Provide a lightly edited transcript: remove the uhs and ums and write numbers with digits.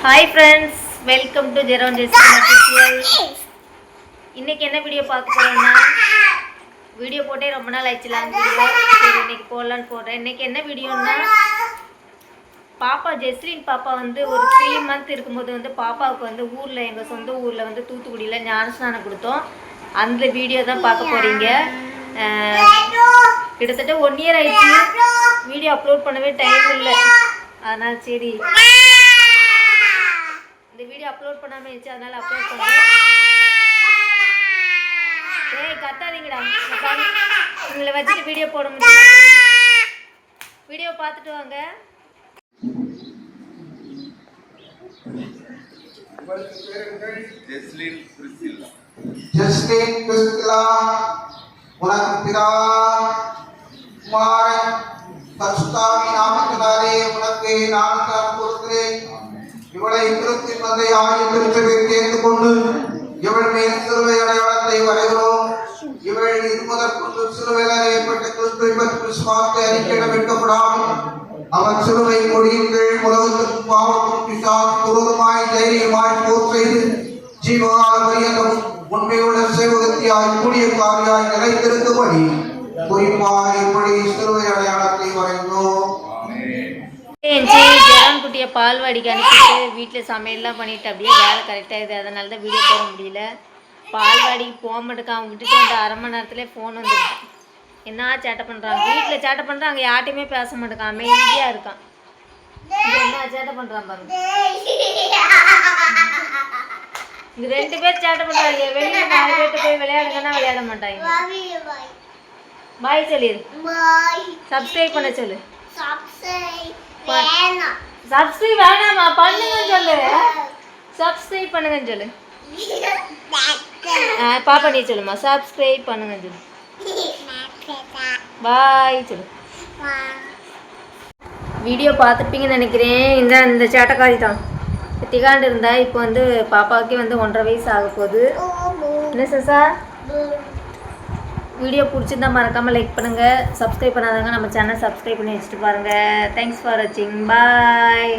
Hi friends, welcome to Jeron Justin official. இன்றைக்கி என்ன video பார்க்க போகிறோம்னா, வீடியோ போட்டே ரொம்ப நாள் ஆயிடுச்சுலாங்க வீடியோ. சரி இன்றைக்கி போடலான்னு போடுறேன். இன்றைக்கி என்ன வீடியோன்னா, பாப்பா ஜெஸ்லின் பாப்பா வந்து ஒரு 3 மந்த் இருக்கும்போது வந்து பாப்பாவுக்கு வந்து ஊரில் எங்கள் சொந்த ஊரில் வந்து தூத்துக்குடியில் ஞானஸ்நானம் கொடுத்தோம். அந்த வீடியோ தான் பார்க்க போகிறீங்க. கிட்டத்தட்ட 1 இயர் ஆயிடுச்சு. வீடியோ அப்லோட் பண்ணவே டைம் இல்லை. அதனால் சரி இந்த வீடியோ அப்லோட் பண்ணாமல் இருந்துச்சு, அதனால் அப்லோட் பண்ணுறேன். ஏய் கத்தாதீங்கடா, உங்களை வச்சுட்டு வீடியோ போட முடியும். வீடியோ பார்த்துட்டு வாங்க. ஜெஸ்லின் பிரிஸ்சில்லா உனக்கு பிதா குமாரன் பரிசுத்தாவி நாமத்தினாலே உனக்கு நான் கொடுக்கிறேன். இவளை திருத்தின் மந்தையாய் திருச்சபை தேர்ந்து கொண்டு இவள் மேல் சிலுவை அடையாளத்தை வரைகிறோம். இவள் இருமுதற்கொண்டு சிலுவையில் ஏற்பட்ட கிறிஸ்துவை பற்றி விசுவாசத்தை அறிக்கையிட வைக்கப்படாமல் அவர் சிலுவை கொடியின் கீழ் உலகத்திற்கும் பாவத்திற்கும் பிசாசு துரோகமாய் தைரியமாய் போர் செய்து ஜீவகால பரியந்தமும் உண்மையுள்ள சேவகத்தியாய் ஊழியக்காரியாய் நிலைத்திருக்கும்படி குறிப்பாய் இப்படி சிலுவை அடையாளத்தை வரைந்தோம். ஜெரான் குட்டியை பால்வாடிக்கு அனுப்பிட்டு வீட்டில் சமையல்லாம் பண்ணிட்டு அப்படியே வேலை கரெக்டாகிது. அதனால தான் வீடியோ போட முடியல. பால்வாடிக்கு போக மாட்டேங்க. அவங்க விட்டுட்டு வந்து 1/2 மணி நேரத்துலேயே ஃபோன் வந்துருக்கு. என்ன சேட்டை பண்ணுறாங்க, வீட்டில் சேட்டை பண்ணுறான், அங்கே யார்ட்டையுமே பேச மாட்டேங்கான், அமைதியாக இருக்கான். என்ன சேட்டை பண்ணுறான் பாருங்க. இங்க 2 பேர் சேட்டை பண்ணுறாங்க. வெளியில் 4 பேர்கிட்ட போய் விளையாடுங்கன்னா விளையாட மாட்டாங்க. பாய் சொல்லிடு. சப்ஸ்கிரைப் பண்ண சொல்லு. சப்ஸ்கிரைப் வேணாமா, பண்ணுங்கன்னு சொல்லு. சப்ஸ்கிரைப் பண்ணுங்கன்னு சொல்லு. பாப்பா நீ சொல்லுமா, சப்ஸ்கிரைப் பண்ணுங்கன்னு சொல்லு. பாய் சொல்லு. வீடியோ பார்த்துருப்பீங்கன்னு நினைக்கிறேன். இந்த சேட்டைக்காரி தான் திகாண்டு இருந்தா. இப்போ வந்து பாப்பாவுக்கே வந்து 1.5 வயசு ஆக போகுது. என்ன சசா, வீடியோ பிடிச்சிருந்தா மறக்காமல் லைக் பண்ணுங்கள். சப்ஸ்கிரைப் பண்ணாதவங்க நம்ம சேனல் சப்ஸ்கிரைப் பண்ணி வச்சுட்டு பாருங்கள். தேங்க்ஸ் ஃபார் வாட்சிங். பாய்.